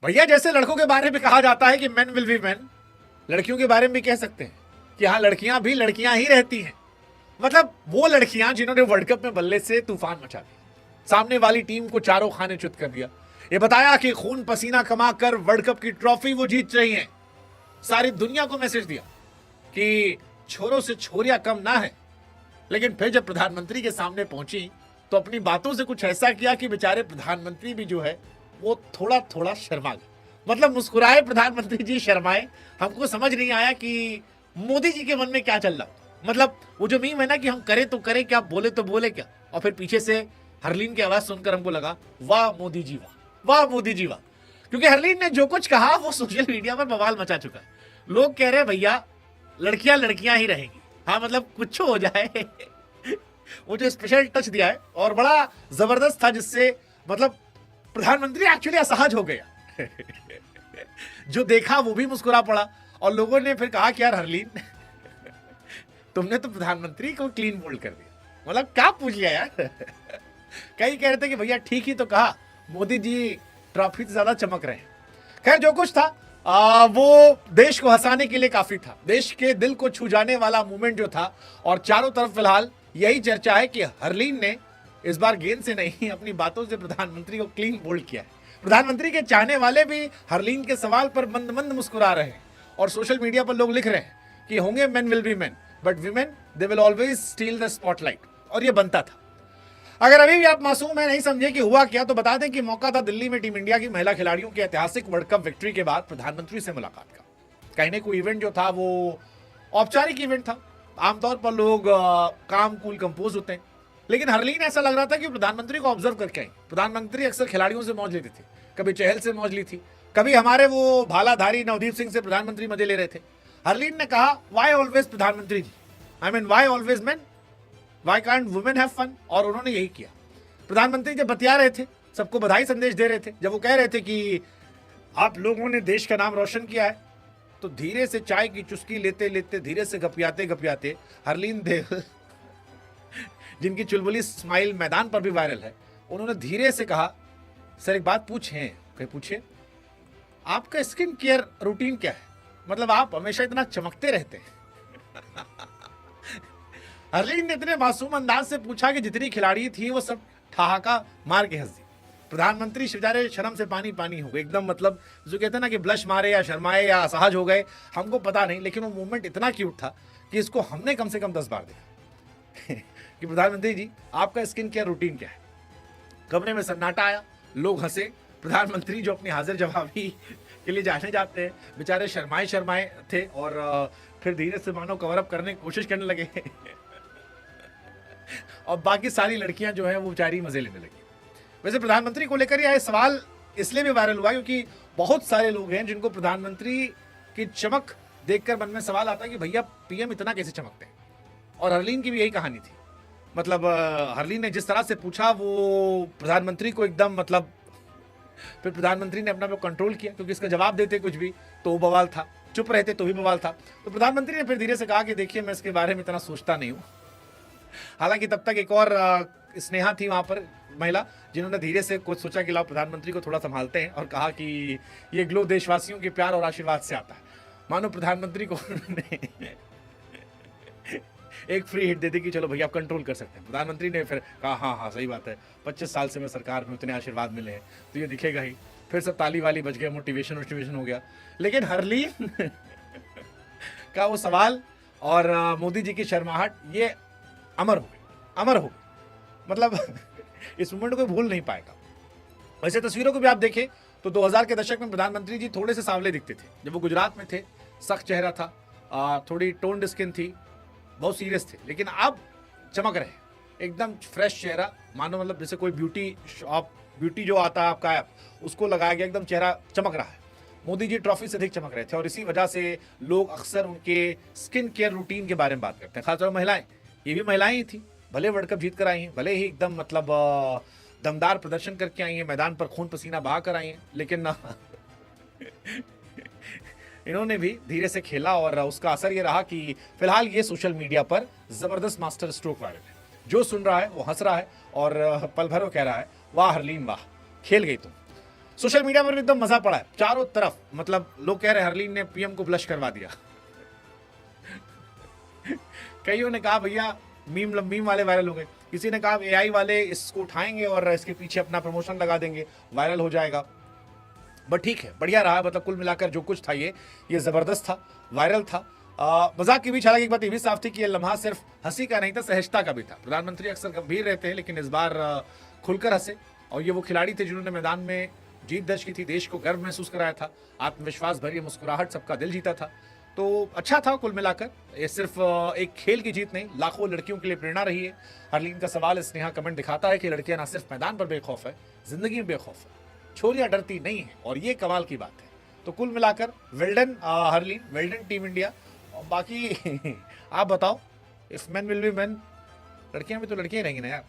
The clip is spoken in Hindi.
भैया जैसे लड़कों के बारे में कहा जाता है कि मेन विल बी मेन, लड़कियों के बारे में भी कह सकते हैं कि हाँ लड़कियां भी लड़कियां ही रहती हैं। मतलब वो लड़कियां जिन्होंने वर्ल्ड कप में बल्ले से तूफान मचा दिया, सामने वाली टीम को चारों खाने चुत कर दिया, ये बताया कि खून पसीना कमा कर वर्ल्ड कप की ट्रॉफी वो जीत रही हैं। सारी दुनिया को मैसेज दिया कि छोरों से छोरियां कम ना है। लेकिन फिर जब प्रधानमंत्री के सामने पहुंची तो अपनी बातों से कुछ ऐसा किया कि बेचारे प्रधानमंत्री भी जो है वो थोड़ा थोड़ा शर्मा गए। मतलब मुस्कुराए प्रधानमंत्री जी, शर्माए। हमको समझ नहीं आया कि मोदी जी के मन में क्या चल रहा। मतलब वो जो मीम है ना कि हम करें तो करें क्या, बोले तो बोले क्या, और फिर पीछे से हरलीन की आवाज सुनकर हमको लगा वाह मोदी जी वाह, वाह मोदी जी वाह। क्योंकि हरलीन ने जो कुछ कहा वो सोशल मीडिया पर बवाल मचा चुका है। लोग कह रहे हैं भैया लड़कियां लड़कियां ही रहेंगी। हाँ मतलब कुछ हो जाए वो जो स्पेशल टच दिया है और बड़ा जबरदस्त था, जिससे मतलब प्रधानमंत्री एक्चुअली असहज हो गया जो देखा वो भी मुस्कुरा पड़ा। और लोगों ने फिर कहा कि यार हरलीन तुमने तो प्रधानमंत्री को क्लीन बोल्ड कर दिया, मतलब क्या पूछ लिया यार कई कह रहे थे कि भैया ठीक ही तो कहा, मोदी जी ट्रॉफी से ज्यादा चमक रहे हैं। खैर जो कुछ था वो देश को हंसाने के लिए काफी था, देश के दिल को छू जाने वाला मूवमेंट जो था। और चारों तरफ फिलहाल यही चर्चा है कि हरलीन ने इस बार गेंद से नहीं अपनी बातों से प्रधानमंत्री को क्लीन बोल्ड किया है। प्रधानमंत्री के चाहने वाले भी हरलीन के सवाल पर मंद मंद मुस्कुरा रहे हैं और सोशल मीडिया पर लोग लिख रहे हैं कि होंगे men will be men but women they will always steel the spotlight. और ये बनता था। अगर अभी भी आप मासूम है नहीं समझे कि हुआ क्या, तो बता दें कि मौका था दिल्ली में टीम इंडिया की महिला खिलाड़ियों की ऐतिहासिक वर्ल्ड कप विक्ट्री के बाद प्रधानमंत्री से मुलाकात का। कहीं ना कोई इवेंट जो था वो औपचारिक इवेंट था। आमतौर पर लोग काम कूल कंपोज होते हैं, लेकिन हरलीन ऐसा लग रहा था कि प्रधानमंत्री को ऑब्जर्व करके आई। प्रधानमंत्री अक्सर खिलाड़ियों से मौज लेते थे, कभी चहल से मौज ली थी, कभी हमारे वो भालाधारी नवदीप सिंह से प्रधानमंत्री मजे ले रहे थे। हरलीन ने कहा वाई ऑलवेज प्रधानमंत्री ji, I mean why always man, why can't women have fun. और उन्होंने यही किया। प्रधानमंत्री जब बतिया रहे थे, सबको बधाई संदेश दे रहे थे, जब वो कह रहे थे कि आप लोगों ने देश का नाम रोशन किया है, तो धीरे से चाय की चुस्की लेते लेते, धीरे से गपियाते गपियाते हरलीन देव जिनकी चुलबुली स्माइल मैदान पर भी वायरल है, उन्होंने धीरे से कहा सर एक बात पूछें। कहीं पूछे आपका स्किन केयर रूटीन क्या है, मतलब आप हमेशा इतना चमकते रहते हैं हरलीन ने इतने मासूम अंदाज से पूछा कि जितनी खिलाड़ी थी वो सब ठहाका मार के हंस दी। प्रधानमंत्री बेचारे शर्म से पानी पानी हो गए एकदम। मतलब जो कहते हैं ना कि ब्लश मारे या शर्माए या असहज हो गए, हमको पता नहीं, लेकिन वो मूवमेंट इतना क्यूट था कि इसको हमने कम से कम 10 बार देखा कि प्रधानमंत्री जी आपका स्किन केयर रूटीन क्या है। कमरे में सन्नाटा आया, लोग हंसे। प्रधानमंत्री जो अपनी हाजिर जवाबी के लिए जाने जाते हैं, बेचारे शर्माए शर्माए थे और फिर धीरे से मानो कवर अप करने की कोशिश करने लगे और बाकी सारी लड़कियां जो है वो बेचारी मजे लेने लगी। वैसे प्रधानमंत्री को लेकर यह सवाल इसलिए भी वायरल हुआ क्योंकि बहुत सारे लोग हैं जिनको प्रधानमंत्री की चमक देखकर मन में सवाल आता है कि भैया पीएम इतना कैसे चमकते हैं। और हरलीन की भी यही कहानी थी। मतलब हरलीन ने जिस तरह से पूछा वो प्रधानमंत्री को एकदम मतलब, फिर प्रधानमंत्री ने अपना वो कंट्रोल किया क्योंकि इसका जवाब देते कुछ भी तो बवाल था, चुप रहते तो भी बवाल था। तो प्रधानमंत्री ने फिर धीरे से कहा कि देखिए मैं इसके बारे में इतना सोचता नहीं हूँ। हालांकि तब तक एक और स्नेहा थी वहां पर महिला, जिन्होंने धीरे से कुछ सोचा कि लाओ प्रधानमंत्री को थोड़ा संभालते हैं और कहा कि ये ग्लो देशवासियों के प्यार और आशीर्वाद से आता है। मानो प्रधानमंत्री को एक फ्री हिट दे दी कि चलो भैया आप कंट्रोल कर सकते हैं। प्रधानमंत्री ने फिर कहा हाँ हाँ सही बात है, 25 साल से मैं सरकार में उतने आशीर्वाद मिले हैं तो ये दिखेगा ही। फिर सब ताली वाली बज गया, मोटिवेशन हो गया। लेकिन हरलीन का वो सवाल और मोदी जी की शर्माहट ये अमर हो गई, अमर हो गई। मतलब इस मोमेंट को भूल नहीं पाएगा। वैसे तस्वीरों को भी आप देखें तो 2000 के दशक में प्रधानमंत्री जी थोड़े से सांवले दिखते थे जब वो गुजरात में थे। सख्त चेहरा था, थोड़ी टोन्ड स्किन थी, बहुत सीरियस थे, लेकिन अब चमक रहे एकदम फ्रेश चेहरा। मानो मतलब जैसे कोई ब्यूटी जो आता है आपका ऐप, उसको लगाया गया, एकदम चेहरा चमक रहा है। मोदी जी ट्रॉफी से अधिक चमक रहे थे और इसी वजह से लोग अक्सर उनके स्किन केयर रूटीन के बारे में बात करते हैं। खासतौर महिलाएं, ये भी महिलाएं ही थी, भले वर्ल्ड कप जीत कर आई हैं, भले ही एकदम मतलब दमदार प्रदर्शन करके आई हैं, मैदान पर खून पसीना बहा कर आई हैं, लेकिन इन्होंने भी धीरे से खेला और उसका असर ये रहा कि फिलहाल ये सोशल मीडिया पर जबरदस्त मास्टर स्ट्रोक वायरल है। जो सुन रहा है वो हंस रहा है और पल भर कह रहा है वाह हरलीन वाह, खेल गई तुम। सोशल मीडिया पर एकदम मजा पड़ा है चारों तरफ, मतलब लोग कह रहे हैं हरलीन ने पीएम को ब्लश करवा दिया। कईयों ने कहा भैया मीम वाले वायरल हो गए, किसी ने कहा एआई वाले इसको उठाएंगे और इसके पीछे अपना प्रमोशन लगा देंगे, वायरल हो जाएगा। बट ठीक है, बढ़िया रहा, मतलब कुल मिलाकर जो कुछ था ये जबरदस्त था, वायरल था। मजाक के बीच हालांकि एक बात ये भी साफ थी कि ये लम्हा सिर्फ हंसी का नहीं था, सहजता का भी था। प्रधानमंत्री अक्सर गंभीर रहते हैं लेकिन इस बार खुलकर हंसे, और ये वो खिलाड़ी थे जिन्होंने मैदान में जीत दर्ज की थी, देश को गर्व महसूस कराया था, आत्मविश्वास भरी मुस्कुराहट सबका दिल जीता था। तो अच्छा था कुल मिलाकर, ये सिर्फ एक खेल की जीत नहीं, लाखों लड़कियों के लिए प्रेरणा रही है। हरलीन का सवाल स्नेहा कमेंट दिखाता है कि लड़कियां ना सिर्फ मैदान पर बेखौफ है, जिंदगी में बेखौफ है, छोरियां डरती नहीं है, और ये कमाल की बात है। तो कुल मिलाकर well done Harleen, well done team India. और बाकी आप बताओ, if man will be man, लड़कियां भी तो लड़कियां रहेंगी ना यार।